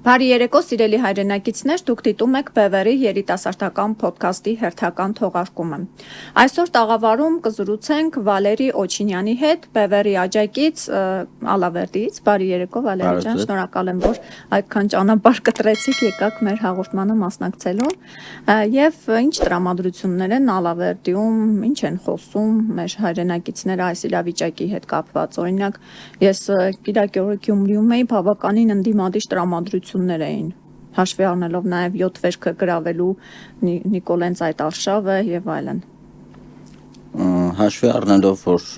Բարի երեկո, սիրելի հայրենակիցներ, դուք դիտում եք Բևերի երիտասարդական փոդքասթի հերթական թողարկումը։ Այսօր տաղավարում կզրուցենք Վալերի Օչինյանի հետ, Բևերի աջակից Ալավերդից։ Բարի երեկո, Վալերի ջան, շնորհակալ եմ, որ այդքան ճանապարհ կտրեցիք, եկաք մեր հաղորդմանը մասնակցելու։ Եվ ինչ տրամադրություններ են Ալավերդիում, ինչ են խոսում մեր հայրենակիցները այս իրավիճակի հետ կապված։ Օրինակ, ես Կիրակի օրը Գյումրիում էի, բավականին ընդդիմադիր տրամադրություններ էին, հաշվի առնելով նաև 7 վերքը գրավելու Նիկոլենց այդ արշավը եւ այլն։ Հաշվի առնելով, որ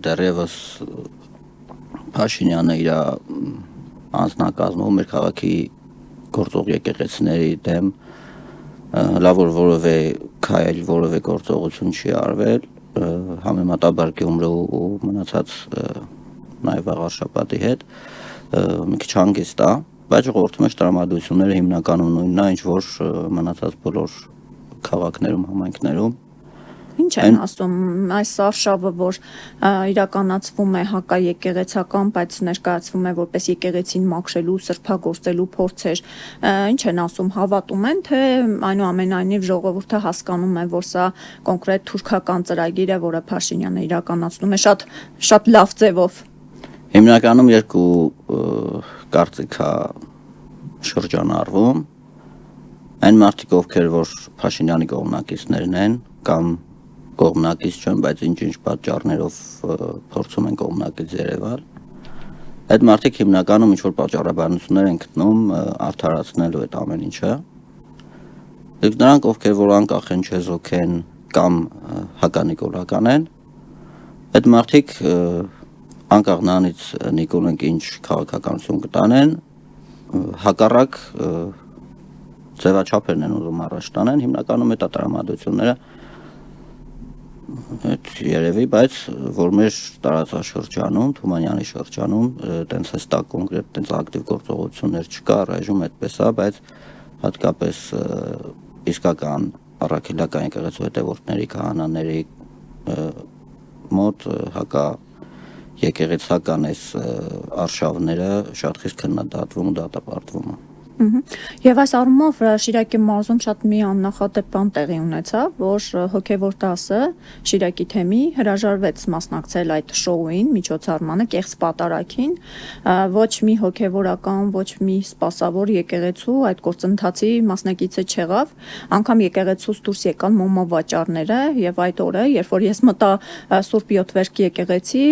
դեռևս Փաշինյանը իր անձնակազմում մեր քաղաքի գործող եկեղեցիների դեմ լավ որևէ քայլ, որևէ գործողություն չի արվել, համեմատաբար Գյումրու ու մնացած նաև աղարշապատի հետ մի քիչ հանգիստ է, բայց ժողովրդի մեջ տրամադրությունները հիմնականում նույնն է, ինչ որ մնացած բոլոր քաղաքներում, համայնքներում։ Ինչ են ասում այս արշավը, որ իրականացվում է հակաեկեղեցական, բայց ներկայացվում է որպես եկեղեցին մաքրելու, սրբագործելու փորձեր, ինչ են ասում, հավատում են, թե այնուամենայնիվ ժողովուրդը հասկանում է, որ սա կոնկրետ թուրքական ծրագիր է, որը Փաշինյանը իրականացնում է շատ լավ ձևով։ Հիմնականում երկու կարծիք է շրջանառվում, այն մարդիկ, ովքեր որ Փաշինյանի կողմնակիցներն են, կամ կողմնակից չեն, բայց ինչ-ինչ պատճառներով փորձում են կողմնակից երևալ, այդ մարդիկ հիմնականում ինչ-որ պատճառաբանություններ են գտնում արդարացնելու այդ ամեն ինչը, իսկ նրանք, ովքեր որ անկախ են, չեզոք են կամ հականիկոլական են, այդ մարդիկ անկախ նրանից Նիկոլենք ինչ քաղաքականություն կտանեն, հակառակ ձևաչափերն են ուզում առաջ տանեն, հիմնականում այդ տրամադրությունները երևի, բայց որ մեր տարածաշրջանում, Թումանյանի շրջանում տենց հստակ կոնկրետ տենց ակտիվ գործողություններ չկա, առայժմ այդպես է, բայց հատկապես իսկական առաքելական եկեղեցու հետևորդների, քահանաների մոտ հակա եկեղեցական այս արշավները շատ խիստ քննադատվում ու դատապարտվում են։ Եվ այս առումով Շիրակի մարզում շատ մի աննախադեպ բան տեղի ունեցավ, որ հոգևոր դասը Շիրակի թեմի հրաժարվեց մասնակցել այդ շոուին, միջոցառմանը, կեղծ պատարագին, ոչ մի հոգևորական, ոչ մի սպասավոր եկեղեցու այդ գործընթացի մասնակիցը չեղավ, անգամ եկեղեցուց դուրս եկան մոմավաճառները եւ այդ օրը, երբ որ ես մտա Սուրբ Յոթվերքի եկեղեցի,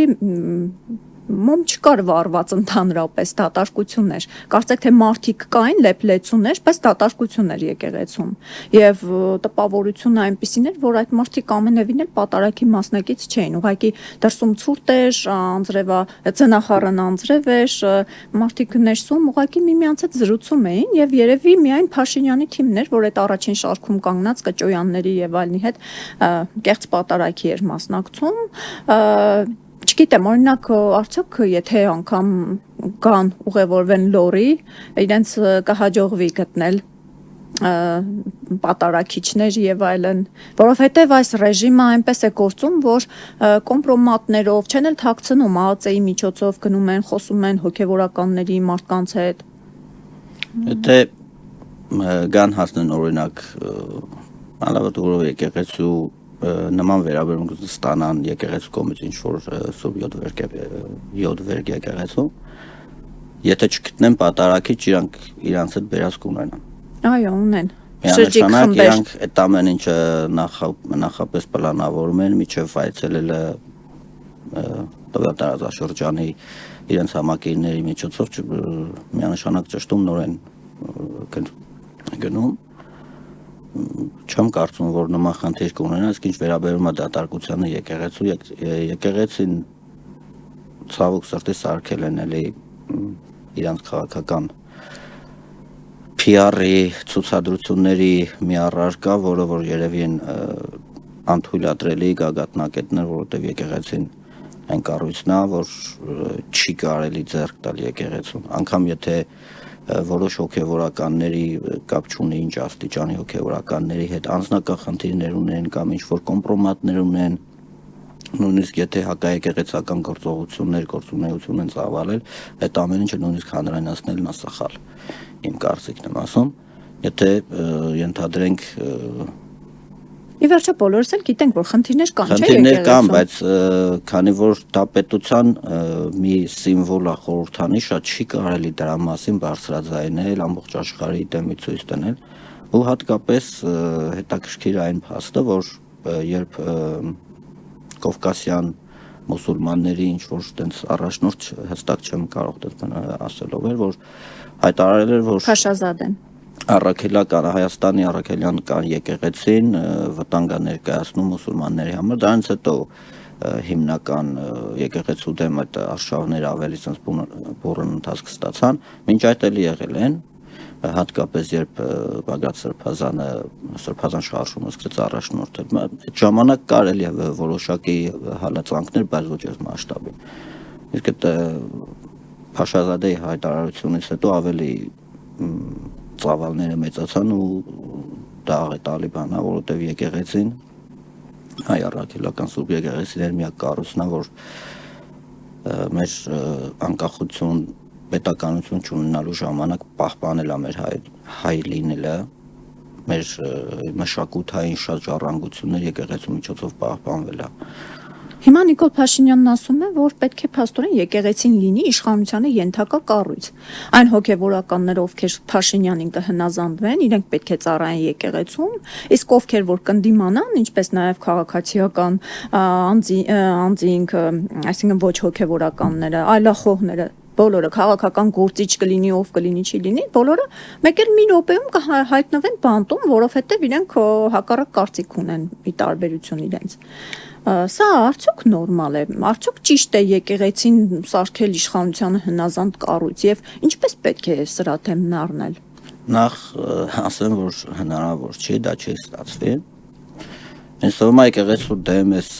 մոմ չկար վառված ընդհանրապես, դատարկություն էր, կարծեք թե մարդիկ կային, լեփլեցուն էր, բայց դատարկություն էր եկեղեցում եւ տպավորությունը այնպիսին էր, որ այդ մարդիկ ամենևին էլ պատարագի մասնակից չէին, ուղղակի դրսում ցուրտ էր, անձրևա ծնախառն անձրև էր, մարդիկ ներսում ուղղակի միմյանց հետ զրուցում էին եւ երևի միայն Փաշինյանի թիմն էր, որ այդ առաջին շարքում կանգնած Կճոյանների եւ այլնի հետ կեղծ պատարագի էր մասնակցում, չգիտեմ, օրինակ, արդյոք եթե անգամ կան ուղևորվեն լորի, իրենց կհաջողվի գտնել պատարագիչներ եւ այլն, որովհետեւ այս ռեժիմը այնպես է գործում, որ կոմպրոմատներով չեն էլ թաքցնում, ԱԱԾ-ի միջոցով գնում են, խոսում են հոգևորականների մարդկանց հետ։ Եթե գան հասնեն օրինակ Ալավերդի եկեղեցու նման վերաբերմունք ստանան եկեղեցու կողմից ինչ որ Սուրբ Յոթվերք եկեղեցու, եթե չգտնեն պատարագիչ, իրանց հետ բերած կունենան։ Այո, ունեն։ Միանշանակ իրանք այդ ամեն ինչը նախապես պլանավորում են, միջև այցելելը տվյալ տարածաշրջանի իրենց համակիրների միջոցով միանշանակ ճշտում նոր են գնում։ Չեմ կարծում, որ նման խնդիր կունենա, իսկ ինչ վերաբերում է դատարկությանը եկեղեցին ցավոք սրտի սարքել են էլի իրանց քաղաքական PR-ի ցուցադրությունների մի առարկա, որը որ երևի են անթույլատրելի գագաթնակետներ, որովհետև եկեղեցին այն կառույցն է, որ չի կարելի ձեռք տալ եկեղեցուն, անգամ եթե որոշ հոգևորականների կապ չունի ինչ աստիճանի հոգևորականների հետ անձնական խնդիրներ ունեն կամ ինչ որ կոմպրոմատներ ունեն նույնիսկ եթե հակաեկեղեցական գործունեություն են ծավալել, այդ ամեն ինչը նույնիսկ հանրայնացնելն է սխալ, իմ կարծիքն եմ ասում, եթե ենթադրենք Ի վերջո բոլորս էլ գիտենք, որ խնդիրներ կան, չէ՞, խնդիրներ կան, բայց քանի որ դա պետության մի սիմվոլ է, խորհրդանիշ է, չի կարելի դրա մասին բարձրաձայնել, ամբողջ աշխարհի դեմից ցույց տնել, ու հատկապես հետաքրքիր այն փաստը, որ երբ կովկասյան մուսուլմանների ինչ որ տենց առաջնորդ հստակ չեմ կարող ասելով էր, որ հայտարարել էր, որ Փաշազադեն առաքելական Հայաստանի առաքելական եկեղեցին վտանգ է ներկայացնում մուսուլմանների համար, դրանից հետո հիմնական եկեղեցու դեմ այդ արշավները ավելի sense բուրըն ընթացք ստացան, մինչ այդ էլի եղել են, հատկապես երբ Բագրատ Սրբազան շարժումը սկսեց առաջնորդել, այդ ժամանակ կարելի է որոշակի հալածանքներ, բայց ոչ այս մասշտաբի։ Իսկ այդ Փաշազադեի հայտարարությունից հետո ավելի ծավալները մեծացան ու դա Տալիբանն է, որովհետև եկեղեցին հայ առաքելական սուրբ եկեղեցին էր միակ կառույցն է, որ մեր անկախություն պետականություն չունենալու ժամանակ պահպանել է մեր հայ լինելը, մեր մշակութային շատ ժառանգություններ եկեղեցու միջոցով պահպանվել է։ Հիմա Նիկոլ Փաշինյանն ասում է, որ պետք է փաստորեն եկեղեցին լինի իշխանությանը ենթակա կառույց։ Այն հոգևորականները, ովքեր Փաշինյանին կհնազանդվեն, իրենք պետք է ծառայեն եկեղեցում, իսկ ովքեր որ կնդիմանան, ինչպես նաև քաղաքացիական անձինք, այսինքն ոչ հոգևորականները, այլախոհները, բոլորը քաղաքական գործիչ կլինի, ով կլինի, չի լինի, բոլորը մեկ էլ մի րոպեում կհայտնվեն բանտում, որովհետև իրենք հակառակ կարծիք ունեն ի տարբերություն իրենց։ Սա արդյոք նորմալ է, արդյոք ճիշտ է եկեղեցին սարքել իշխանությանը հնազանդ կառույց եւ ինչպես պետք է սրա դեմն առնել։ Նախ ասեմ, որ հնարավոր չի, դա չի ստացվի։ Ինձ թվում է եկեղեցու դեմ էս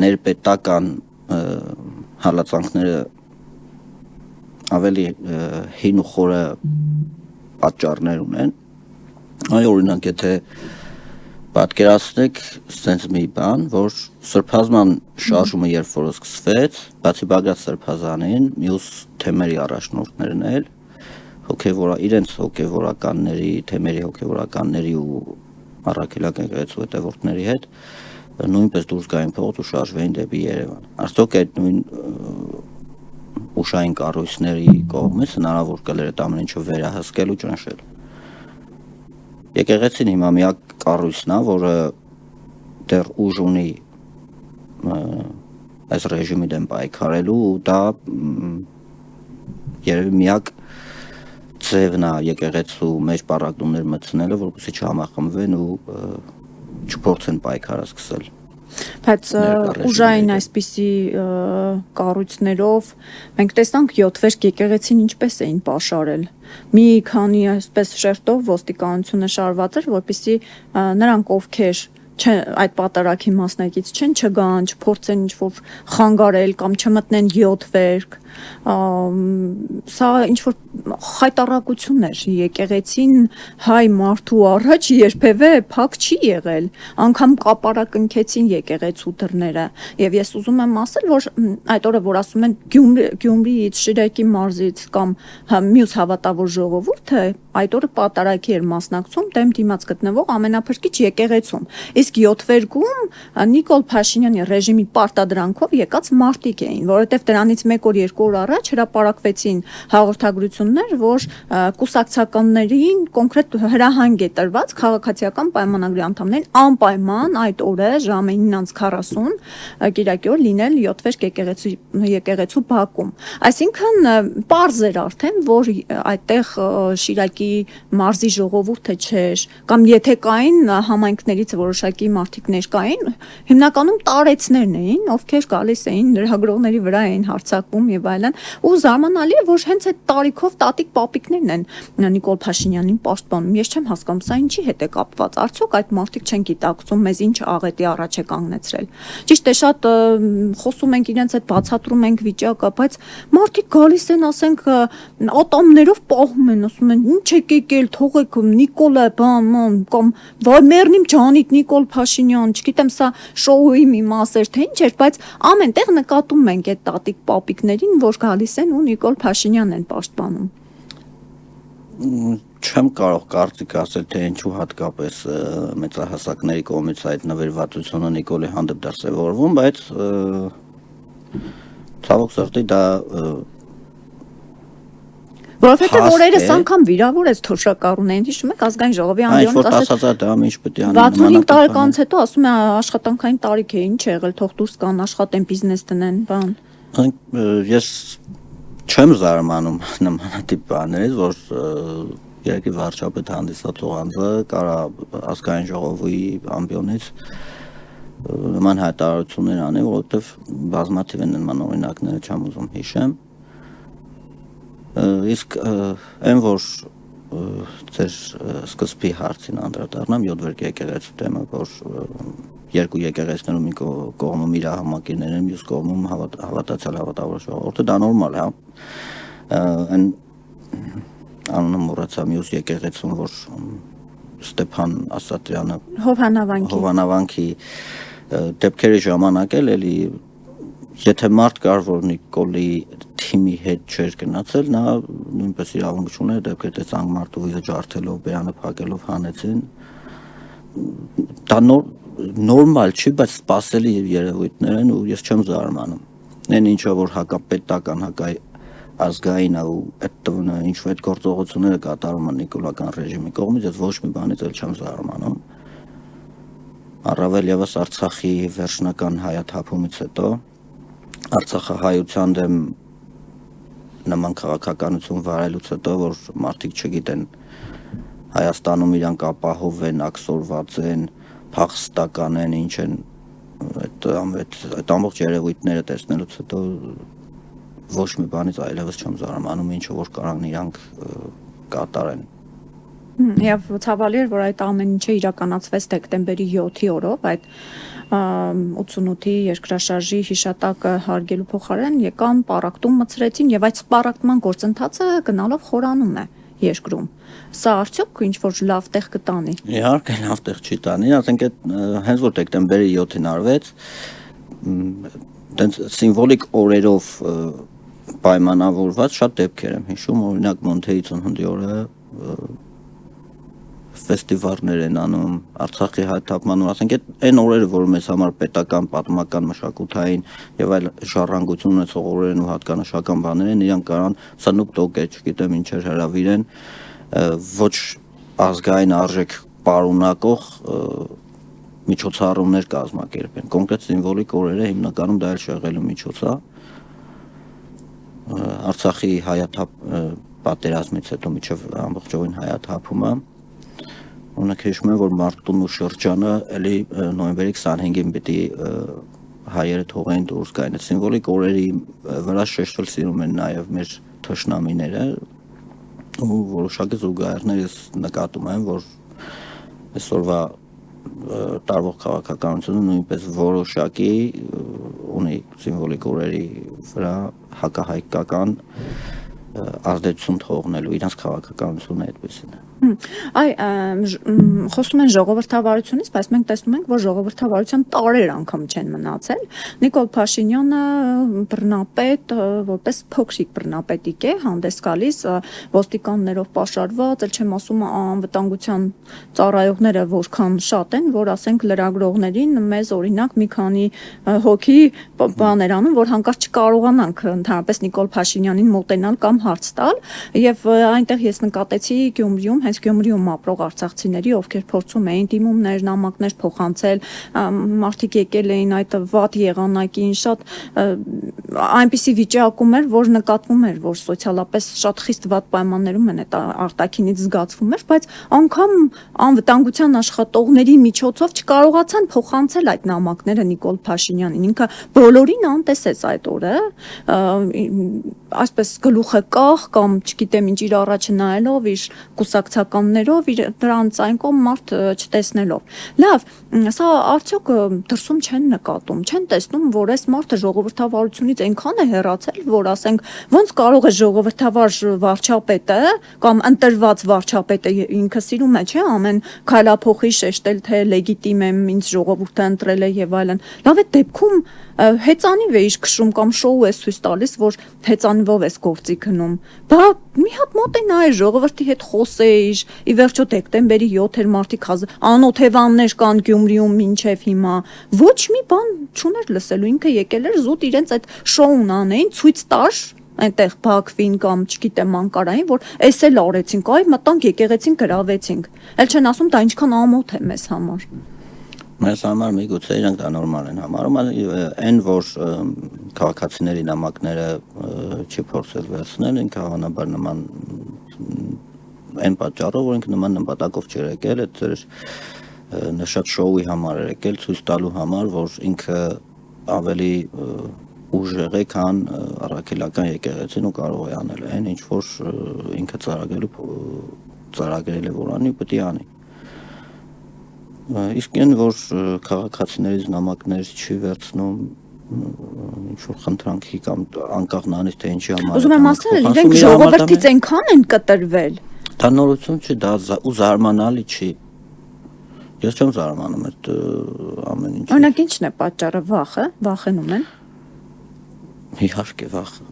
ներպետական հալածանքները ավելի հին ու խորը պատճառներ ունեն։ Այ օրինակ, եթե պատկերացնեք sense մի բան, որ Սրբազան շարժումը երբ որ սկսվեց, բացի Բագրատ Սրբազանին, մյուս թեմերի առաջնորդներն էլ իրենց հոգևորականների, թեմերի հոգևորականների ու առաքելական եկեղեցու հետևորդների հետ նույնպես դուրս գային փողոց ու շարժվեին դեպի Երևան։ Արդյոք այդ նույն ուշային կառույցների կողմից հնարավոր կլեր այդ ամեն ինչը վերահսկել ու ճնշել։ Եկեղեցին հիմա միակ կառույցն է, որը դեռ ուժ ունի այս ռեժիմի դեմ պայքարելու ու դա երևի միակ ձևն է եկեղեցու մեջ պառակտումներ մտցնելը, որպեսզի չհամախմբվեն ու չփորձեն պայքարը սկսել։ Բայց ուժային այսպիսի կառույցներով մենք տեսանք 7 վերք եկեղեցին ինչպես էին պաշարել։ Մի քանի այսպես շերտով ոստիկանությունը շարված էր, որպեսզի նրանք ովքեր այդ պատարագի մասնակից չեն, չգան, չփորձեն ինչ-որ խանգարել կամ չմտնեն 7 վերք։ Սա ինչ-որ խայտառակություն էր եկեղեցին հայ մարդու առաջ երբևէ փակ չի եղել, անգամ կապարակնքեցին եկեղեցու դռները եւ ես ուզում եմ ասել, որ այդ օրը որ ասում են Գյումրիից, Շիրակի մարզից կամ մյուս հավատավոր ժողովուրդը այդ օրը պատարագի էր մասնակցում դեմ դիմաց գտնվող ամենափրկիչ եկեղեցում, իսկ 7 վերգում Նիկոլ Փաշինյանի ռեժիմի պարտադրանքով եկած մարտիկ էին, որովհետեւ դրանից 1 օր 2 օր առաջ հրապարակվեցին հաղորդագրություններ, որ կուսակցականներին կոնկրետ հրահանգ է տրված քաղաքացիական պայմանագրի անդամներին անպայման այդ օրը ժամը 9:40 կիրակի օր լինել 7 վերք եկեղեցու բակում։ Այսինքն պարզ էր արդեն, որ այդտեղ Շիրակի մարզի ժողովուրդը չէր, կամ եթե կային համայնքներից որոշակի մարդիկներ կային, հիմնականում տարեցներն էին, ովքեր գալիս էին լրագրողների վրա էին հարձակվում եւ այլն, ու զարմանալի է, որ հենց այդ տարիքով տատիկ պապիկներն են Նիկոլ Փաշինյանին պաշտպանում։ Ես չեմ հասկանում, սա ինչի հետ է կապված։ Արդյոք այդ մարդիկ չեն գիտակցում մեզ ինչ աղետի առաջ է կանգնեցրել։ Ճիշտ է, շատ խոսում ենք իրենց հետ, բացատրում ենք վիճակը, բայց մարդիկ գալիս են, ասենք, ատամներով պահում են, ասում են, ինչ եք եկել, թողեք Նիկոլը, բան, կամ վայ մեռնիմ ջանիդ Նիկոլ Նիկոլ Փաշինյան, չգիտեմ, սա շոուի մի մաս էր, թե ինչ էր, բայց ամենտեղ նկատում ենք այդ տատիկ պապիկներին, որ գալիս են ու Նիկոլ Փաշինյանն են պաշտպանում։ Չեմ կարող կարծիք ասել, թե ինչու հատկապես մեծահասակների կողմից այդ նվիրվածությունը Նիկոլի հանդեպ դրսևորվում, բայց ցավոք սրտի դա որովհետև օրերս անգամ վիրավորեց Թոշակառունեն, հիշում եք ազգային ժողովի ամբիոնից ասած դա ինչ պետք է անի 65 տարեկանից հետո ասում է աշխատանքային տարիք է, ինչ է եղել, թող դուրս կան, աշխատեն, բիզնես տնեն, բան։ Ես չեմ զարմանում նմանատիպ բաներից, որ երկրի վարչապետ հանդիսացող անձը կարա ազգային ժողովի ամբիոնից նման հայտարարություններ անի, որովհետև բազմաթիվ են նման օրինակները, չեմ ուզում հիշեմ։ Իսկ այն որ ձեր սկզբի հարցին անդրադառնամ 7 եկեղեցու թեմը, որ երկու եկեղեցիներում մի կողմում իր համակիրներն են, մյուս կողմում հավատացյալ հավատավոր ժողովուրդը, դա նորմալ է, այն անունը մոռացա մյուս եկեղեցում, որ Ստեփան Ասատրյանը Հովանավանքի դեպքերի ժամանակ էլի եթե մարդ կար, որ Նիկոլի թիմի հետ չէր գնացել, նա նույնպես իրավունք չուներ դեպքեր տեսանք մարդու վիզը ջարդելով, բերանը փակելով հանեցին։ Դա նորմալ չի, բայց սպասելի երևույթներ են ու ես չեմ զարմանում։ Այն ինչը որ հակապետական, հակազգային ու այդ տվնը ինչու այդ գործողությունները կատարում են նիկոլական ռեժիմի կողմից, ես ոչ մի բանից էլ չեմ զարմանում։ Առավել ևս Արցախի վերջնական հայաթափումից հետո Արցախահայության դեմ նման քաղաքականություն վարելուց հետո, որ մարդիկ չգիտեն Հայաստանում իրանք ապահով են, ակսորված են, փախստական են, ինչ են, այդ ամբողջ երևույթները տեսնելուց հետո ոչ մի բանից այլևս չեմ զարմանում, ինչը որ կարան իրանք կատարեն։ Եվ ցավալի էր, որ այդ ամեն ինչը իրականացվեց դեկտեմբերի 7-ի օրով, այդ 88-ի երկրաշարժի հիշատակը հարգելու փոխարեն եկան պառակտում մցրեցին եւ այդ պառակտման գործընթացը գնալով խորանում է երկրում։ Սա արդյոք ինչ որ լավ տեղ կտանի։ Իհարկե լավ տեղ չի տանի, ասենք այդ հենց որ դեկտեմբերի 7-ին արվեց, այդպես սիմվոլիկ օրերով պայմանավորված շատ դեպքեր եմ հիշում, օրինակ Մոնթեի ծննդի օրը ֆեստիվալներ են անում, Արցախի հայթափման օր, ասենք այն օրերը, որ մեզ համար պետական, պատմական, մշակութային եւ այլ ժառանգություն ունեցող օրեր են ու հատկանշական բաներ են, իրանք կարան Սնուկ Դոգ, չգիտեմ ինչեր հրավիրեն, ոչ ազգային արժեք պարունակող միջոցառումներ կազմակերպեն։ Կոնկրետ սիմվոլիկ օրերը հիմնականում դա էլ շեղելու միջոց է։ Արցախի պատերազմից հետո միջև ամբողջովին հայաթափումը Ունեք հիշում եմ, որ Մարտունու շրջանը էլի նոյեմբերի 25-ին պիտի հայերը թողային դուրս գային։ Սիմվոլիկ օրերի վրա շեշտել սիրում են նաև մեր թշնամիները ու որոշակի զուգահեռներ ես նկատում եմ, որ այսօրվա տարվող քաղաքականությունը նույնպես որոշակի ունի սիմվոլիկ օրերի վրա հակահայկական ազդեցություն թողնելու իրենց քաղաքականությունը այդպեսին է։ Այ խոսում են ժողովրդավարությունից, բայց մենք տեսնում ենք, որ ժողովրդավարության տարեր անգամ չեն մնացել։ Նիկոլ Փաշինյանը բռնապետ, որպես փոքրիկ բռնապետիկ է հանդես գալիս, ոստիկաններով պաշարված, ել չեմ ասում անվտանգության ծառայողները որքան շատ են, որ ասենք լրագրողներին մեզ օրինակ մի քանի հոգի բաներ անում, որ հանկարծ չկարողանանք ընդհանրապես Նիկոլ Փաշինյանին մոտենալ կամ հարց տալ, եւ այնտեղ ես նկատեցի Գյումրիում հենց Գյումրիում ապրող արցախցիների, ովքեր փորձում էին դիմումներ, նամակներ փոխանցել, մարդիկ եկել էին այդ վատ եղանակին, շատ այնպիսի վիճակում էր, որ նկատվում էր, որ սոցիալապես շատ խիստ վատ պայմաններում են այդ արտաքինից զգացվում էր, բայց անգամ անվտանգության աշխատողների միջոցով չկարողացան փոխանցել այդ նամակները Նիկոլ Փաշինյանին։ Ինքը բոլորին անտեսեց այդ օրը, այսպես գլուխը անկախ կամ չգիտեմ ինչ իր առաջը նայելով իր կուսակցականներով իր դրանց այն կողմ մարդ չտեսնելով լավ սա արդյոք դրսում չեն նկատում չեն տեսնում որ այս մարդը ժողովրդավարությունից այնքան է հեռացել որ ասենք ոնց կարող է ժողովրդավար վարչապետը կամ ընտրված վարչապետը ինքը սիրում է չէ ամեն քայլափոխի շեշտել թե լեգիտիմ եմ ինձ ժողովուրդը ընտրել է եւ այլն լավ է դեպքում հեծանիվ է իշ քշում կամ շոու է ցույց տալիս որ հեծանիվով էս գործի գնում բա մի հատ մոտենա է ժողովրդի հետ խոսեիր ի վերջո դեկտեմբերի 7-եր մարդիկ անօթևաններ կան Գյումրիում մինչև հիմա ոչ մի բան չուներ լսելու ինքը եկել էր զուտ իրենց այդ շոուն անեին ցույց տար այնտեղ Բաքվին կամ չգիտեմ Անկարային որ էս էլ արեցինք այ մտանք եկեղեցին գրավեցինք էլ չեն ասում դա ինչքան ամոթ է մեզ համար Մեզ համար միգուցե իրանք դա նորմալ են համարում այն որ քաղաքացիների նամակները չի փորձել վերցնել ինքը հավանաբար նման այն պատճառով որ ինքը նման նպատակով չէր եկել այդ նշած շոուի համար էր եկել ցույց տալու համար որ ինքը ավելի ուժեղ է քան առաքելական եկեղեցին ու կարող է անել այն ինչ որ ինքը ծրագրել է որ անի պետք է անի իսկ այն որ քաղաքացիներից նամակներ չի վերցնում ինչ որ խնդրանքի կամ անկախ նրանից թե ինչի համար ուզում եմ ասել իրենք ժողովրդից այնքան են կտրվել դա նորություն չի դա ու զարմանալի չի ես չեմ զարմանում այդ ամեն ինչ օրինակ ինչն է պատճառը վախը վախենում են իհարկե վախը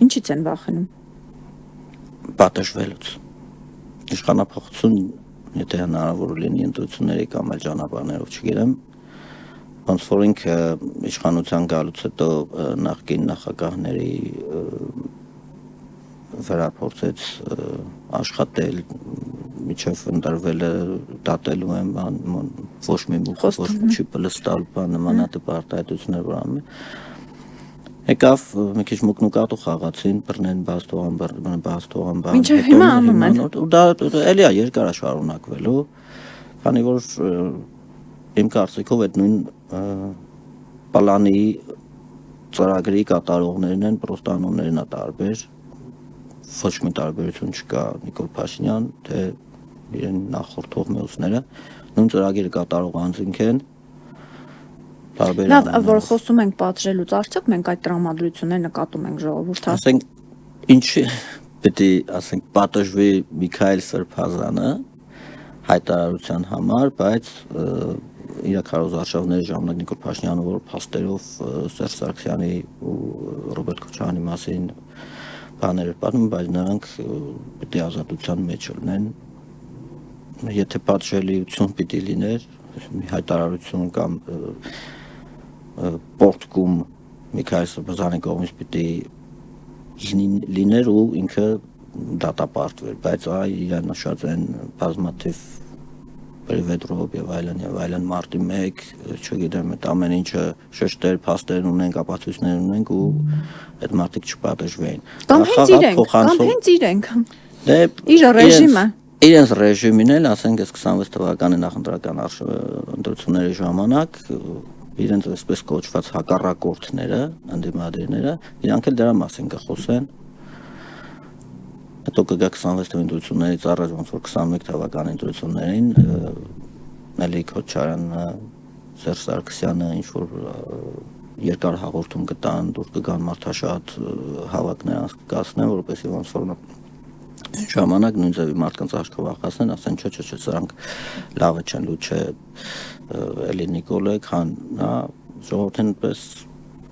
ինչից են վախենում պատժվելուց իշխանապահություն եթե հնարավոր լինի ընտրությունների կամ այլ ճանապարհներով չգիտեմ ոնց որ ինքը իշխանության գալուց հետո նախկին նախագահների վրա փորձեց աշխատել միջև ընտրվելը դատելու են ոչ մի մուխ չի պլստալ բան նմանատիպ արտահայտություններ որ անում եկավ մի քիչ մուկնուկատու խաղացին բռնեն բաստողան բան մինչև հիմա անում են ու դա էլի է երկար է շարունակվելու քանի որ իմ կարծիքով այդ նույն պլանի ծրագրի կատարողներն են պրոստը անուններն է տարբեր ոչ մի տարբերություն չկա Նիկոլ Փաշինյան թե իրեն նախորդող մյուսները նույն ծրագիրը կատարող անձինք են Լավ, որ խոսում ենք պատժելուց, արդյոք մենք այդ տրամադրությունները նկատում ենք ժողովուրդը։ Ասենք ինչի պետք է ասենք պատժվի Միքայել Սրբազանը հայտարարության համար, բայց իր քարոզարշավների ժամանակ Նիկոլ Փաշինյանը որ փաստերով Սերժ Սարգսյանի ու Ռոբերտ Քոչարյանի մասին բաներ պատմում, բայց նրանք պետք է ազատության մեջ լինեն։ Եթե պատժելիություն պիտի լիներ, մի հայտարարություն կամ պորտկում Միքայել Սրբազանի կողմից պիտի լիներ ու ինքը դատապարտվեր, բայց իրան նշած են բազմաթիվ Պրիվեդրոբ եւ այլն մարտի 1, չգիտեմ, այդ ամեն ինչը շեշտեր, փաստեր ունենք, ապացույցներ ունենք ու այդ մարտիկ չպատժվեին։ Կամ հենց իրենք։ Դե իր ռեժիմը իրենց ռեժիմին էլ, ասենք, այս 26 թվականի նախընտրական ընտրությունների ժամանակ իրենց այսպես կոչված հակառակորդները, ընդդիմադիրները, իրանք էլ դրա մասին կխոսեն։ Հետո կգա 26 թվականի ընտրություններից առաջ, ոնց որ 21 թվականի ընտրություններին, Էլի Քոչարյանը, Սերժ Սարգսյանը ինչ որ երկար հաղորդում կտան, դուր կգան մարդաշատ հավաքներ անցկացնեն, որովհետեւ ոնց որ ժամանակ նույն ձևի մարդկանց աչքով ախացնեն, ասեն չէ, սրանք լավը չեն, լույս չէ Էլի Նիկոլը, քան նա ժողովրդին պես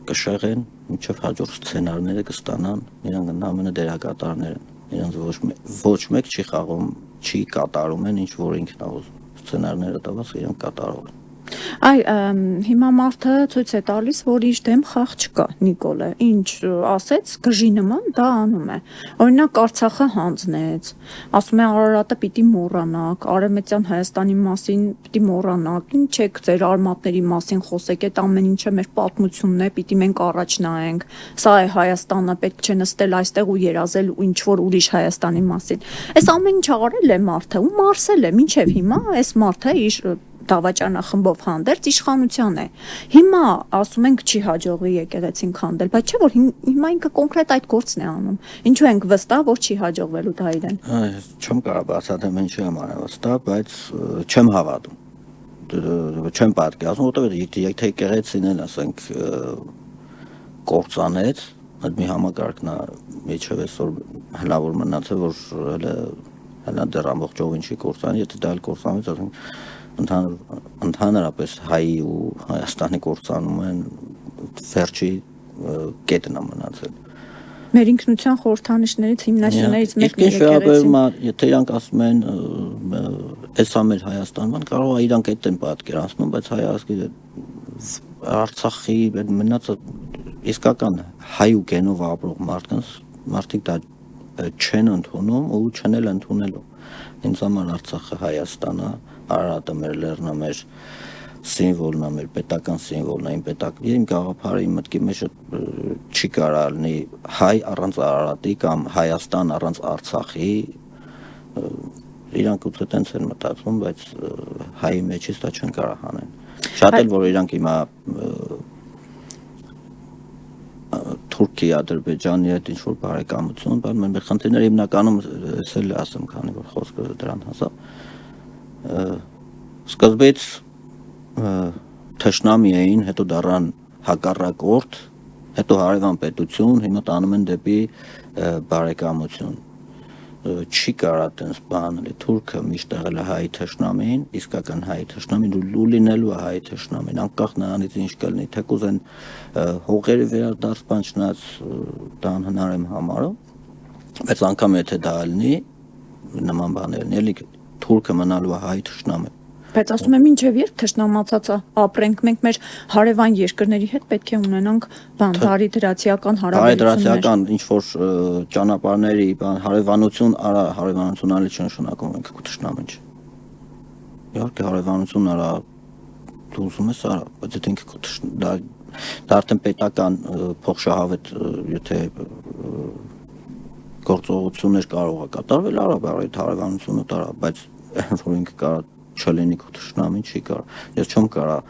կշեղեն, մինչև հաջորդ սցենարները կստանան, իրանք ընդամենը դերակատարներ են, իրանք ոչ մեկ չի խաղում, չի կատարում են ինչ որ ինքն է սցենարները տված, իրանք կատարում են։ Այ հիմա մարդը ցույց է տալիս, որ իր դեմ խաղ չկա Նիկոլը, ինչ ասեց գժի նման դա անում է։ Օրինակ Արցախը հանձնեց, ասում է Արարատը պիտի մոռանաք, Արևմտյան Հայաստանի մասին պիտի մոռանաք, ինչ եք ձեր արմատների մասին խոսեք, այդ ամեն ինչը մեր պատմությունն է, պիտի մենք առաջ նայենք։ Սա է Հայաստանը, պետք չէ նստել այստեղ ու երազել ինչ որ ուրիշ Հայաստանի մասին։ Այս ամեն ինչը արել է մարդը ու մարսել է, մինչև հիմա այս մարդը իր դավաճանախմբով հանդերձ իշխանության է։ Հիմա ասում ենք չի հաջողվի եկեղեցին քանդել, բայց չէ որ հիմա ինքը կոնկրետ այդ գործն է անում։ Ինչու ենք վստահ, որ չի հաջողվելու դա իրեն։ Չեմ կարող բացատրեմ ինչի համար եմ վստահ, բայց չեմ հավատում։ Չեմ պատկերացնում, որովհետև եթե եկեղեցին էլ ասենք կործանեց, այդ մի համակարգն է միջև այսօր հնարավոր մնացել, որ հələ դեռ ամբողջովին չի կործանի, եթե դա էլ կործանվեց, ասենք ընդհանրապես հայի ու Հայաստանի կործանումն վերջի կետն է մնացել։ Մեր ինքնության խորհրդանիշներից հիմնասյուներից մեկն է եկեղեցին։ Եթե իրանք ասում են էսա մեր Հայաստանն, կարող է իրանք այդ են պատկերացնում, բայց հայազգի Արցախի մնացը իսկական հայ ու գենով ապրող մարդիկ դա չեն ընդունում ու չեն էլ ընդունելու։ Ինձ համար Արցախը Հայաստանը, Արարատը մեր լեռնը մեր սիմվոլն է, մեր պետական սիմվոլն է, իմ գաղափարը իմ մտքի մեջ չի կարող լինի հայ առանց Արարատի կամ Հայաստան առանց Արցախի, իրանք ուղղակի տենց են մտածում, բայց հայի մեջից դա չեն կարող անեն։ Շատ էլ որ իրանք հիմա Թուրքիա, Ադրբեջանի հետ ինչ որ բարեկամություն, բայց մեր խնդիրները հիմնականում էս էլ ասեմ, քանի որ խոսքը դրան հասավ։ Սկզբից թշնամի էին, հետո դառան հակառակորդ, հետո հարևան պետություն, հիմա տանում են դեպի բարեկամություն։ Չի կարա տենց բան լինի, Թուրքը միշտ եղել է հայ թշնամին, իսկական հայ թշնամին ու լինելու է հայ թշնամին, անկախ նրանից ինչ կլինի, թեկուզ են հողերի վերադարձ չնայած դա անհնար եմ համարում, բայց անգամ եթե դա լինի, նման բաներ լինի, Թուրքը մնալու է հայ թշնամի։ Բայց ասում եմ ինչև երբ թշնամացածը ապրենք, մենք մեր հարևան երկրների հետ պետք է ունենանք բարիդրացիական հարաբերություններ։ Բարիդրացիական ինչ որ ճանապարհների հարևանություն, հարևանություն ալի չնշանակում ենք թշնամին չէ։ Իհարկե հարևանություն արա դու ուզում ես արա, բայց եթե ինքը դա արդեն պետական փոխշահավետ եթե գործողություններ կարող է կատարվել, արա այդ հարևանությունը տարա, բայց որ ինքը կարող չլինի քո թշնամին չի կարող։ Ես չեմ կարող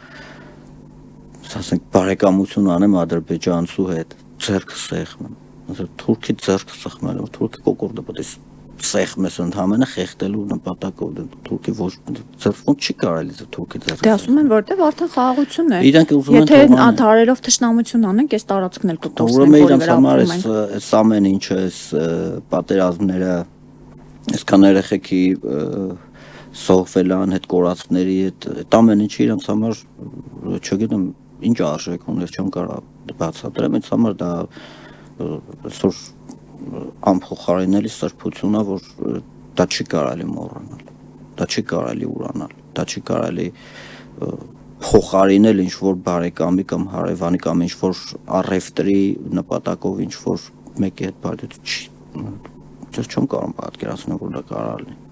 ասենք բարեկամություն անեմ ադրբեջանցու հետ, ձեռքը սեղմեմ։ Ասել թուրքի ձեռքը սեղմել, թուրքի կոկորդը պետք է սեղմես ընդհանրապես խեղդելու նպատակով, թուրքի ոչ ձեռքով չի կարելի թուրքի ձեռքը։ Դե ասում են որտեվ արդեն խաղաղություն է։ Իրանք ուզում են եթե ադարերով թշնամություն անենք, այս տարածքն էլ կկորցնենք, որը իրանք համար էս ամեն ինչը, էս պատերազմները, այսքան երեխեքի սողվելան հետ կորածների հետ ամեն ինչը իրանց համար չգիտեմ ինչ արժեք ունի, չեմ կարող բացատրեմ, ինձ համար դա այսօր անփոխարինելի սրբություն է, որ դա չի կարելի մոռանալ, դա չի կարելի ուրանալ, դա չի կարելի փոխարինել ինչ որ բարեկամի կամ հարևանի կամ ինչ որ առևտրի նպատակով ինչ որ մեկի հետ բարդություն չեմ կարող պատկերացնել, որ դա կարող լինի։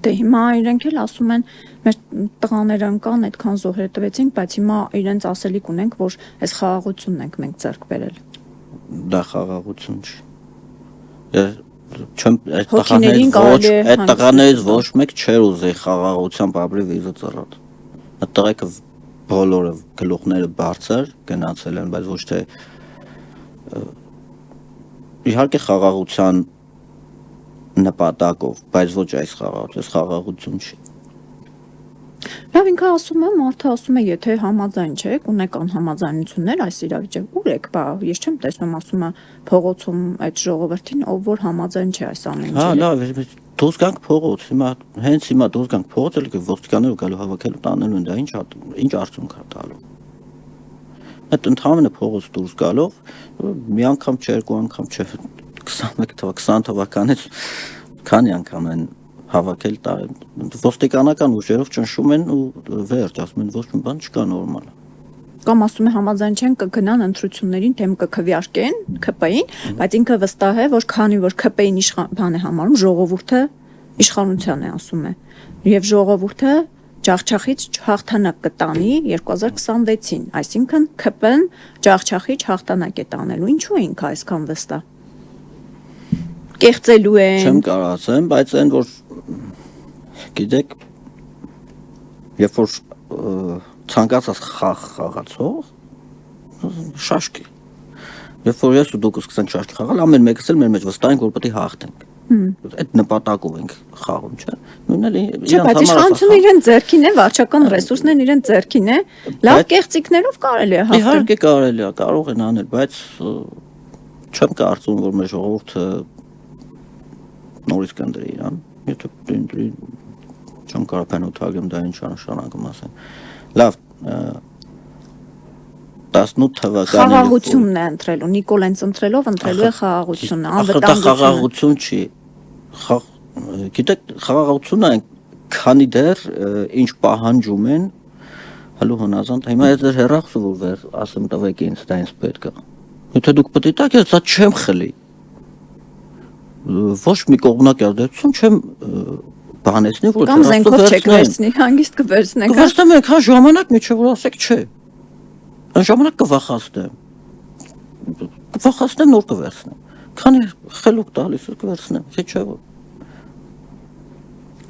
Դե հիմա իրենք էլ ասում են մեր տղաները ընկան, այդքան զոհեր տվեցինք, բայց հիմա իրենց ասելիք ունենք, որ այս խաղաղությունն ենք մենք ձեռք բերել։ Դա խաղաղություն չի։ Չեմ այդ տղաներից ոչ մեկ չէր ուզի խաղաղությամբ ապրի վիզը ծռած։ Այդ տղեկը բոլորը գլուխները բարձր գնացել են, բայց ոչ թե իհարկե խաղաղության նպատակով, բայց ոչ այս խաղաղություն չի։ Լավ ինքը ասում է, մարդը ասում է, եթե համաձայն չեք, ունեք անհամաձայնություններ այս իրավիճակում, ուր եք, բա ես չեմ տեսնում, ասում է փողոցում այդ ժողովրդին, ով որ համաձայն չէ այս ամեն ինչի։ Հա, լավ, դուրս գանք փողոց, հենց հիմա դուրս գանք փողոց, էլ ոստիկանները գալու հավաքելու տանելու են, դա ինչ արդյունք է տալու։ Այդ ընդհանրապես փողոց դուրս գալով մի անգամ չէ, երկու անգամ չէ 20 թվականից քանի անգամ են հավաքել ոստիկանական ուժերով ճնշում են ու վերջ, ասում են ոչ մի բան չկա նորմալ։ Կամ ասում է համաձայն չեն կգնան ընտրություններին, թեմ կքվեարկեն ՔՊ-ին, բայց ինքը վստահ է, որ քանի որ ՔՊ-ին բան է համարում, ժողովուրդը իշխանության է ասում է։ Եվ ժողովուրդը ջախջախից հաղթանակ կտանի 2026-ին, այսինքն ՔՊ-ն ջախջախիչ հաղթանակ է տանելու։ Ինչու է ինքը այսքան վստահ։ Կեղծելու են։ Չեմ կարող ասեմ, բայց այն որ գիտեք երբ որ ցանկացած խաղ խաղացող շաշկի, երբ որ ես ու դուք սկսենք շաշկի խաղալ, ամեն մեկս էլ մեր մեջ վստահ ենք, որ պետք է հաղթենք։ Այդ նպատակով ենք խաղում, չէ՞։ Նույնն էլ Չէ, բայց իշխանությունը իրեն ձեռքին է, վարչական ռեսուրսներն իրեն ձեռքին է, լավ կեղծիքներով կարելի է հաղթել։ Իհարկե կարելի է, կարող են անել, բայց չեմ կարծում, որ մեր ժողովուրդը նորից կընտրի իրան, եթե դրի չեմ կարող բնութագրեմ դա ինչ նշանակում ասեմ։ Լավ, 18 թվականին խաղաղությունն է ընտրելու, Նիկոլենց ընտրելով ընտրելու է խաղաղությունը, անվտանգությունը։ Խաղաղություն չի։ Գիտեք, խաղաղությունը այն քանի դեռ ինչ պահանջում են հալու հնազանդ, հիմա ես ձեր հեռախոսը որ վեր ասեմ տվեք ինձ, դա ինձ պետք է։ Եթե դուք պետք է տաք, ես դա չեմ խլի։ Ոչ մի կողմնակի ազդեցություն չեմ բանեցնի, որ կամ զենքով չեք վերցնի, հանգիստ կվերցնեք։ Կվերցնեմ այնքան ժամանակ, միջև որ ասեք չէ։ Այն ժամանակ կվախացնեմ, նոր կվերցնեմ։ Քանի խելոք տալիս կվերցնեմ, թե չէ որ։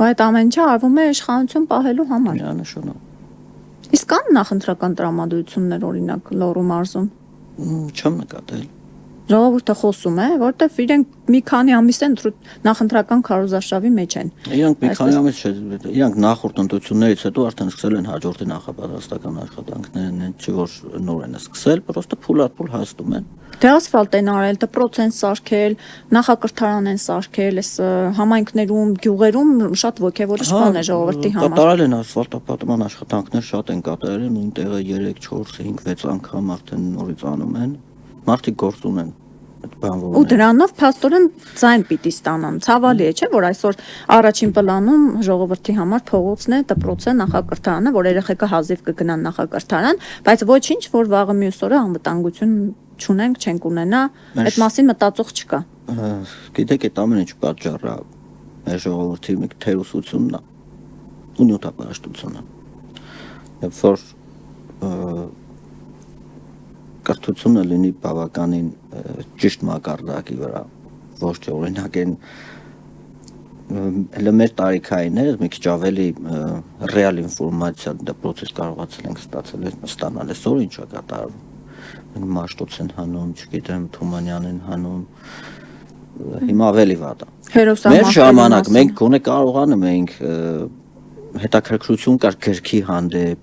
Այդ ամեն ինչը արվում է իշխանություն պահելու համար։ Միանշանակ։ Իսկ կան նախընտրական տրամադրություններ օրինակ Լոռու մարզում։ Չեմ նկատել։ Ժողովուրդը խոսում է, որտեվ իրենք մի քանի ամիս են նախընտրական քարոզարշավի մեջ են։ Իրանք մի քանի ամիս չէ, իրանք նախորդ ընտրություններից հետո արդեն սկսել են հաջորդի նախապատրաստական աշխատանքներն, չէ որ նոր են սկսել, պրոստը փուլարփուլ հասնում են։ Դե ասֆալտ են արել, դպրոց են սարքել, նախակրթարան են սարքել, այս համայնքներում, գյուղերում շատ ոգևորիչ բան է ժողովրդի համար։ Կատարել են ասֆալտապատման աշխատանքներ, շատ են կատարել, նույն տեղը 3, 4, 5, 6 անգամ արդեն նորից անում են։ Մարդիկ գործ ունեն այդ բանվորները։ Ու դրանով փաստորեն ձայն պիտի ստանան։ Ցավալի է, չէ՞ որ այսօր առաջին պլանում ժողովրդի համար փողոցն է, դպրոցը, նախակրթարանը, որ երեխեքը հազիվ կգնան նախակրթարան, բայց ոչինչ, որ վաղը մյուս օրը անվտանգություն չունենք, չենք ունենա, այդ մասին մտածող չկա։ Գիտեք, այդ ամեն ինչ պատճառը մեր ժողովրդի մի թերուսությունն է ու նյութապաշտությունը։ Երբ որ կրթությունը լինի բավականին ճիշտ մակարդակի վրա, ոչ թե օրինակ են մեր տարիքայինները մի քիչ ավելի ռեալ ինֆորմացիա դպրոցից կարողացել ենք ստանալ, այսօր ինչ է կատարվում։ Մաշտոց են հանում, չգիտեմ, Թումանյան են հանում, հիմա ավելի վատ է։ Մեր ժամանակ մենք գոնե կարողանում էինք հետաքրքրություն կար գրքի հանդեպ,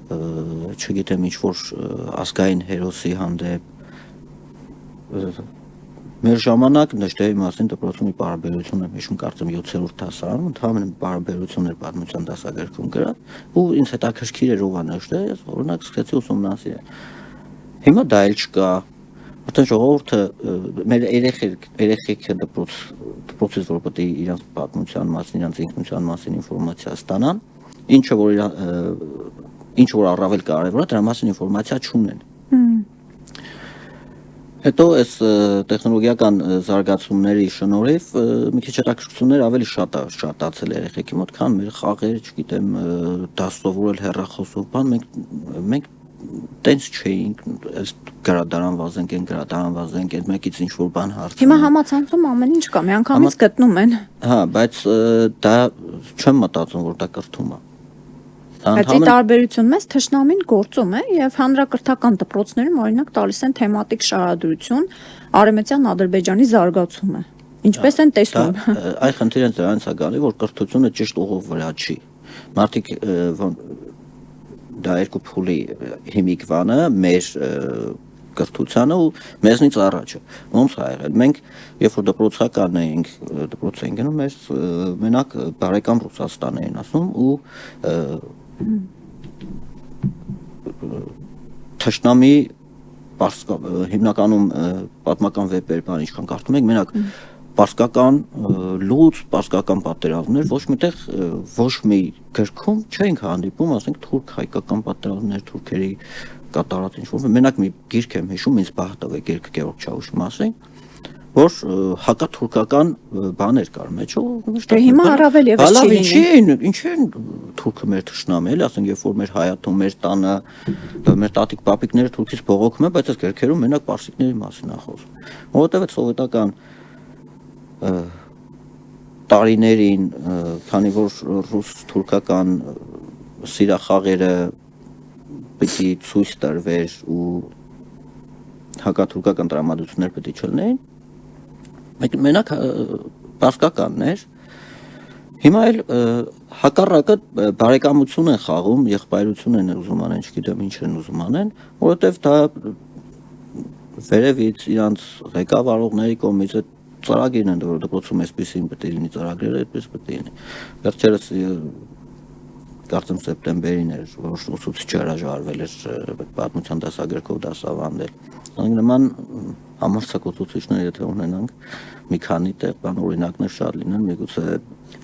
չգիտեմ ինչ որ ազգային հերոսի հանդեպ։ Մեր ժամանակ նշտերի մասին դպրոցում մի պարաբերություն եմ հիշում, կարծեմ 7-րդ դասարանում, ընդհանրապես պարաբերություն էր պատմության դասագրքում գրած, ու ինձ հետաքրքիր էր ով է նշտերը, ես օրինակ սկսեցի ուսումնասիրել։ Հիմա դա էլ չկա, արդեն ժողովուրդը մեր երեխեքը դպրոցից որ պետք է իրենց պատմության մասին, իրենց ինքնության մասին ինֆորմացիա ստանան, ինչ որ առավել կարևոր է, դրա մասին ինֆորմացիա չունեն։ Հետո այս տեխնոլոգիական զարգացումների շնորհիվ մի քիչ հետաքրքրություններ ավելի շատացել երեխեքի մոտ, քան մեր խաղեր, չգիտեմ, դասովորել հեռախոսով, բան մենք տենց չէինք, այս գրադարան վազենք, մեկից ինչ որ բան հարցնում։ Հիմա համացանցում ամեն ինչ կա, միանգամից գտնում են։ Հա, բայց դա չեմ մտածում, որ դա կրթում է։ Բայց ի տարբերություն մեզ թշնամին գործում է եւ հանրակրթական դպրոցներում օրինակ տալիս են թեմատիկ շարադրություն Արևմտյան Ադրբեջանի զարգացումը։ Ինչպես են տեսնում։ Այ խնդիրը դրանից է գալի, որ կրթությունը ճիշտ ուղով վրա չի։ Մարդիկ դա երկու փուլի հիմիկվանը մեր կրթությանը ու մեզնից առաջը։ Ոնց է եղել։ Մենք երբ որ դպրոցական էինք, դպրոց էինք գնում, մեզ մենակ բարեկամ Ռուսաստան էին ասում ու թշնամի հիմնականում պատմական վեպեր բան ինչքան կարդում ենք, մենակ պարսկական լուծ, պարսկական պատերազմներ ոչ միտեղ ոչ մի գրքում չենք հանդիպում, ասենք թուրք-հայկական պատերազմներ, թուրքերի կատարած ինչ-որ մենակ մի գիրք եմ հիշում, ինձ բախտով է գիրքը Գևորգ Չաուշի մասին, որ հակաթուրքական բաներ կար մեջը։ Դե հիմա առավել եւս չի լինի։ Ինչ են թուրքը մեր թշնամի, էլի, ասենք երբ որ մեր հայաթում, մեր տանը, մեր տատիկ պապիկները թուրքից բողոքում են, բայց այս գրքերում մենակ պարսիկների մասին է խոսում։ Որովհետեւ այդ սովետական տարիներին, քանի որ ռուս-թուրքական սիրախաղերը պիտի ցույց տրվեր ու հակաթուրքական տրամադրություններ պետք է չլինեին, մենակ բարձկականն էր։ Հիմա էլ հակառակը բարեկամություն են խաղում, եղբայրություն են ուզում անեն, չգիտեմ ինչ են ուզում անեն, որովհետև դա վերևից իրանց ղեկավարողների կողմից այդ ծրագիրն են, որ դպրոցում այսպեսին պետք է լինի, ծրագրերը այդպես պետք է լինի։ Վերջերս կարծեմ սեպտեմբերին էր, որ ուսուցիչը հրաժարվել էր պատմության դասագրքով դասավանդել։ Նման համարձակ ուսուցիչներ եթե ունենանք մի քանի տեղ բան օրինակներ շատ լինեն, միգուցե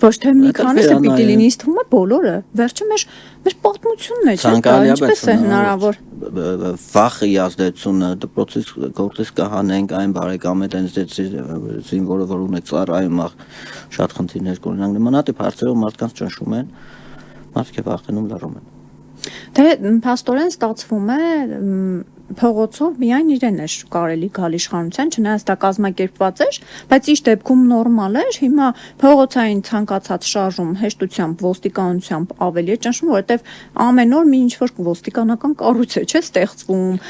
ոչ թե մի քանիսը պիտի լինի, ինձ թվում է բոլորը։ Վերջը մեր պատմությունն է, չէ՞, ինչպես է հնարավոր։ Վախի ազդեցությունը դպրոցից գործից կհանենք այն բարեկամը դենսեցին, որը որ ունեք ծառայում շատ խնդիրներ կունենանք։ Նմանատիպ հարցերով մարդկանց ճնշում են, մարդիկ վախենում լռում են։ Դե փաստորեն ստացվում է փողոցով միայն իրեն էր կարելի գալ իշխանության, չնայած դա կազմակերպված էր, բայց ինչ դեպքում նորմալ էր, հիմա փողոցային ցանկացած շարժում հեշտությամբ ոստիկանությամբ ավելի է ճնշում, որովհետև ամեն օր մի ինչ-որ ոստիկանական կառույց է, չէ՞, ստեղծվում,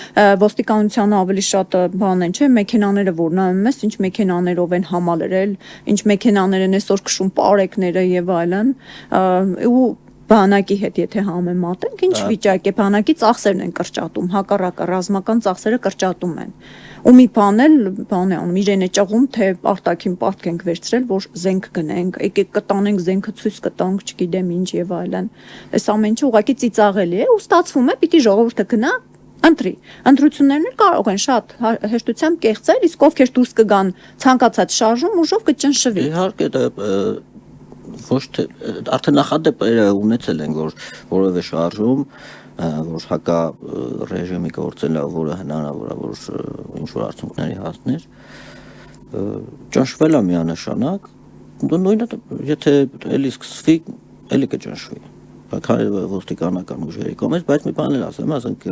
ոստիկանությանը ավելի շատ բան են, չէ՞, մեքենաները որ նայում ես, ինչ մեքենաներով են համալրել, ինչ մեքենաներ են այսօր քշում, պարեկները եւ այլն, ու բանակի հետ եթե համեմատենք, ինչ վիճակ է, բանակի ծախսերն են կրճատում, հակառակը ռազմական ծախսերը կրճատում են։ Ու մի բան է անում, իրեն է ճղում, թե արտաքին պարտք ենք վերցրել, որ զենք գնենք, եկեք կտանենք զենքը ցույց կտանք, չգիտեմ ինչ եւ այլն։ Այս ամեն ինչը ուղղակի ծիծաղելի է ու ստացվում է, պիտի ժողովուրդը գնա ընտրի։ Ընտրություններն էլ կարող են շատ հեշտությամբ կեղծել, իսկ ովքեր դուրս կգան ցանկացած շարժում ուժով կճնշվի։ Իհարկե դա ոչ թե արդեն նախադեպերը ունեցել են, որ որևէ շարժում, որ հակա ռեժիմի գործել է, որը հնարավոր է, որ ինչ-որ արդյունքների հասներ, ճնշվել է միանշանակ, նույնը եթե էլի սկսվի, էլի կճնշվի, քանի ոստիկանական ուժերի կողմից, բայց մի բան էլ ասեմ, ասենք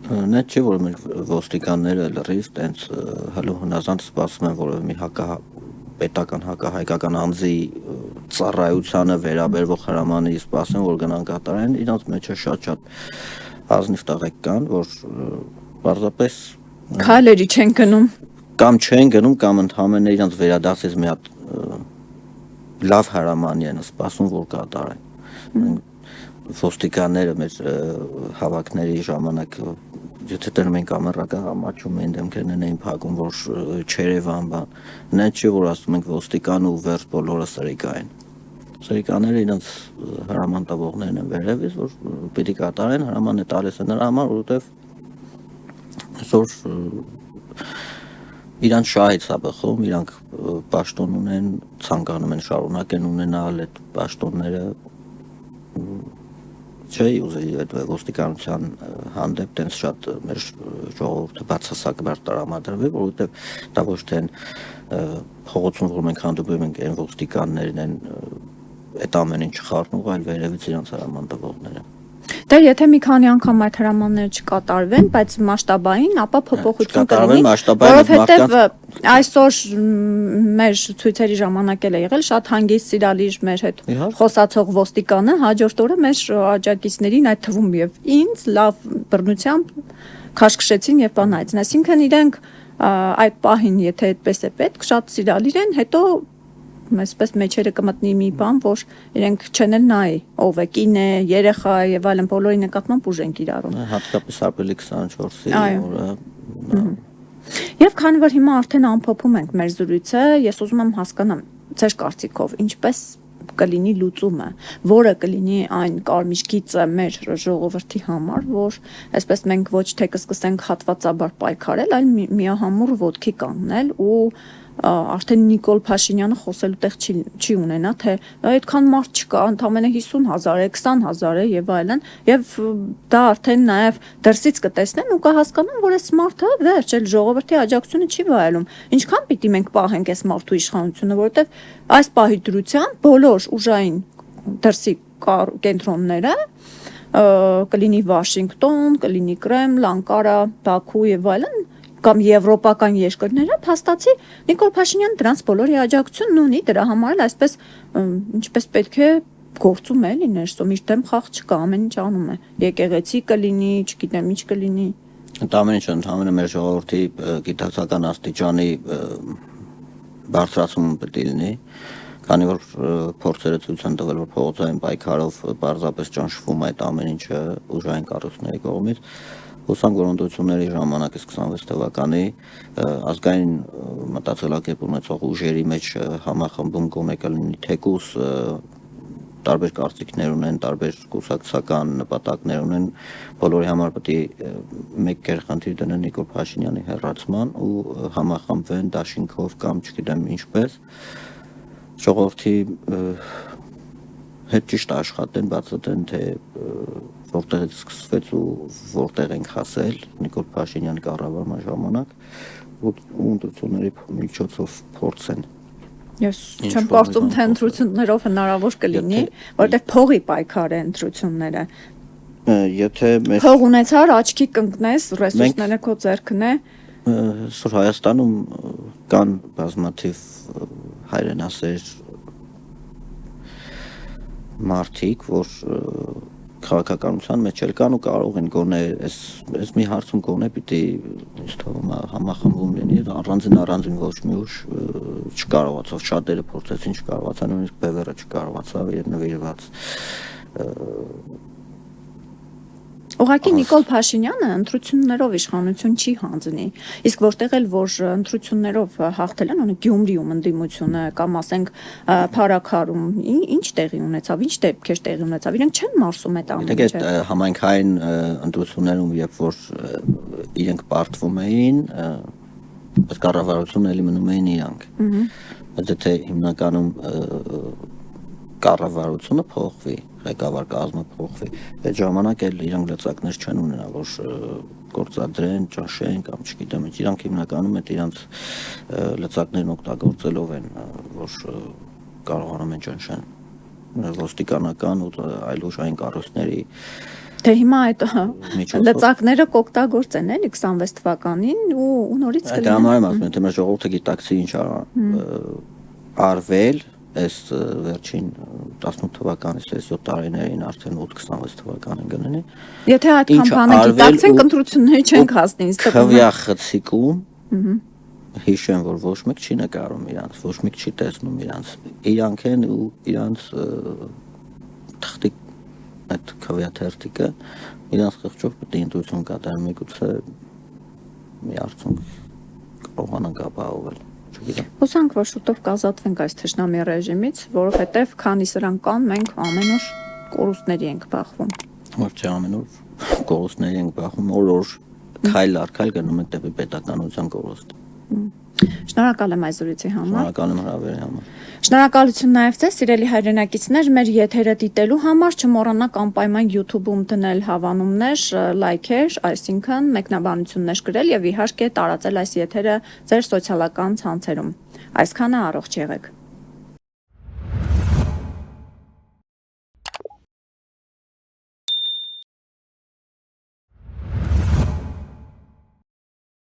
net չէ, որ մեր ոստիկանները լրիվ տենց հալու հնազանդ սպասում են որևէ մի պետական հակահայկական անձի ծառայությանը վերաբերվող հրամանի սպասեն, որ գնան կատարեն, իրանց մեջ է շատ ազնիվ տղեկ կան, որ պարզապես քայլերի չեն գնում կամ ընդհանրապես իրանց վերադասից մի հատ լավ հրամանի են սպասում, որ կատարեն։ Ոստիկանները մեր հավաքների ժամանակ եթե դեռ մենք ամառական համաչում են դեմքերն էին փակում, որ չերևան բան, նայած չէ, որ ասում ենք ոստիկան ու վերջ բոլորը սրիկային։ Սրիկաները իրենց հրաման տվողներն են վերևից, որ պիտի կատարեն, հրաման է տալիս են նրա համար, որովհետև այսօր իրանց շահից է բխում, իրանք պաշտոն ունեն, ցանկանում են շարունակեն ունենալ այդ պաշտոնները չէ, ուզեի այդ ոստիկանության հանդեպ տենց շատ մեր ժողովուրդը բացասակ տրամադրվի, որովհետև դա ոչ թե փողոցում որ մենք հանդիպում ենք այն ոստիկաններն են այդ ամեն ինչ խառնող, այլ վերևից իրանց հրաման տվողները։ Դե եթե մի քանի անգամ այդ հրամանները չկատարվեն, բայց մասշտաբային, ապա փոփոխություն կլինի, որովհետև այսօր մեր ցույցերի ժամանակ էլ է եղել շատ հանգիստ սիրալիր մեր հետ խոսացող ոստիկանը, հաջորդ օրը մեր աջակիցներին այդ թվում եւ ինձ լավ բռնությամբ քաշքշեցին եւ բան այցն, այսինքն իրենք այդ պահին, եթե այդպես է պետք, շատ սիրալիր են, հետո այսպես մեջերը կմտնի մի բան, որ իրենք չեն էլ նայի, ով է, կին է, երեխա է եւ այլն, բոլորի նկատմամբ ուժ են կիրառում։ Հատկապես ապրիլի 24-ի օրը։ Եվ քանի որ հիմա արդեն ամփոփում ենք մեր զրույցը, ես ուզում եմ հասկանամ ձեր կարծիքով ինչպես կլինի լուծումը, որը կլինի այն կարմիր գիծը մեր ժողովրդի համար, որ այսպես մենք ոչ թե կսկսենք հատվածաբար պայքարել, այլ միահամուռ ոտքի կանգնել ու արդեն Նիկոլ Փաշինյանը խոսելու տեղ չի ունենա, թե այդքան մարդ չկա, ընդամենը 50,000 է, 20,000 է եւ այլն, եւ դա արդեն նաեւ դրսից կտեսնեն ու կհասկանան, որ այս մարդը վերջ էլ ժողովրդի աջակցությունը չի վայելում։ Ինչքան պիտի մենք պահենք այս մարդու իշխանությունը, որովհետեւ այս պահի դրությամբ բոլոր ուժային դրսի կենտրոնները կլինի Վաշինգտոն, կլինի Կրեմլ, Անկարա, Բաքու եւ այլն կամ եվրոպական երկրները փաստացի Նիկոլ Փաշինյանը դրանց բոլորի աջակցությունն ունի, դրա համար էլ այսպես ինչպես պետք է գործում է էլի ներսում, իր դեմ խաղ չկա, ամեն ինչ անում է։ Եկեղեցի կլինի, չգիտեմ ինչ կլինի։ Դա ամեն ինչ ընդհանրապես մեր ժողովրդի գիտակցական աստիճանի բարձրացումը պետք է լինի, քանի որ փորձերը ցույց են տվել, որ փողոցային պայքարով պարզապես ճնշվում այդ ամեն ինչը ուժային կառույցների կողմից։ Հուսանք, որ ընտրությունների ժամանակ 26 թվականի ազգային մտածելակերպ ունեցող ուժերի մեջ համախմբում գոնե կլինի թեկուզ տարբեր կարծիքներ ունեն, տարբեր կուսակցական նպատակներ ունեն, բոլորի համար պետք է մեկ կերխնդիր դնեն Նիկոլ Փաշինյանի հեռացման ու համախմբվեն դաշինքով կամ չգիտեմ ինչպես ժողովրդի հետ ճիշտ աշխատեն, բացատրեն, թե որտեղից սկսվեց ու որտեղ ենք հասել Նիկոլ Փաշինյանի կառավարման ժամանակ ու ընտրությունների միջոցով փորձեն։ Ես չեմ կարծում, թե ընտրություններով հնարավոր կլինի, որտեղ փողի պայքար է ընտրությունները։ Եթե մեր փող ունեցար, աչքի կընկնես, ռեսուրսները քո ձեռքն է։ Սուր Հայաստանում կան բազմաթիվ հայրենասեր մարդիկ, որ քաղաքականության մեջ էլ կան ու կարող են գոնե այս մի հարցում գոնե պիտի ինձ թվում է համախմբում լինի, առանձին ոչ մի ուժ չկարողացավ, շատերը փորձեցին, չկարողացան, նույնիսկ Բևերը չկարողացավ իր նվիրված Ուղղակի Նիկոլ Փաշինյանը ընտրություններով իշխանություն չի հանձնի, իսկ որտեղ էլ որ ընտրություններով հաղթել են, ունի Գյումրիում ընդդիմությունը կամ ասենք Փարաքարում, ինչ տեղի ունեցավ, ինչ դեպքեր տեղի ունեցավ, իրենք չեն մարսում այդ ամենը։ Դե համայնքային ընտրություններում, երբ որ իրենք պարտվում էին, բայց կառավարությունը էլի մնում էին իրանք։ Բայց եթե հիմնականում կառավարությունը փոխվի, ղեկավար կազմը փոխվի, այդ ժամանակ էլ իրանք լծակներ չեն ունենա, որ գործադրեն, ճաշեն կամ չգիտեմ, իրանք հիմնականում այդ իրանք լծակներն օգտագործելով են, որ կարողանում են ճնշեն ոստիկանական ու այլ ուժային կառույցների Դե հիմա այդ լծակները կօգտագործեն էլի 26 թվականին ու նորից կլինի։ Դա համար եմ ասում, թե մեր ժողովուրդը գիտակցի ինչ արվել այս վերջին 18 թվականից այս 7 տարիներին արդեն 8-26 թվականին գնի։ Եթե այդքան բանը գիտակցենք, ընտրությունների չենք հասնի, ինձ թվում է։ Քվյախցիկում հիշեմ, որ ոչ մեկ չի նկարում իրանց, ոչ մեկ չի տեսնում իրանց։ Իրանք են ու իրանց թղթի այդ քվյաթերթիկը իրանց խղճով պետք է ինտուիցիոն կատարեն, միգուցե մի արդյունք կարողանանք ապահովել։ Հուսանք, որ շուտով կազատվենք այս թշնամի ռեժիմից, որովհետև քանի սրանք կան, մենք ամեն օր կորուստների ենք բախվում։ Ոչ չէ, ամեն օր կորուստների ենք բախվում, օր քայլ առ քայլ գնում ենք դեպի պետականության կորուստ։ Շնորհակալ եմ այս զրույցի համար։ Շնորհակալ եմ հրավերի համար։ Շնորհակալություն նաև ձեզ, սիրելի հայրենակիցներ, մեր եթերը դիտելու համար չմոռանաք անպայման YouTube-ում դնել հավանումներ, լայքեր, այսինքն մեկնաբանություններ գրել եւ իհարկե տարածել այս եթերը ձեր սոցիալական ցանցերում։ Այսքանը առողջ եղեք։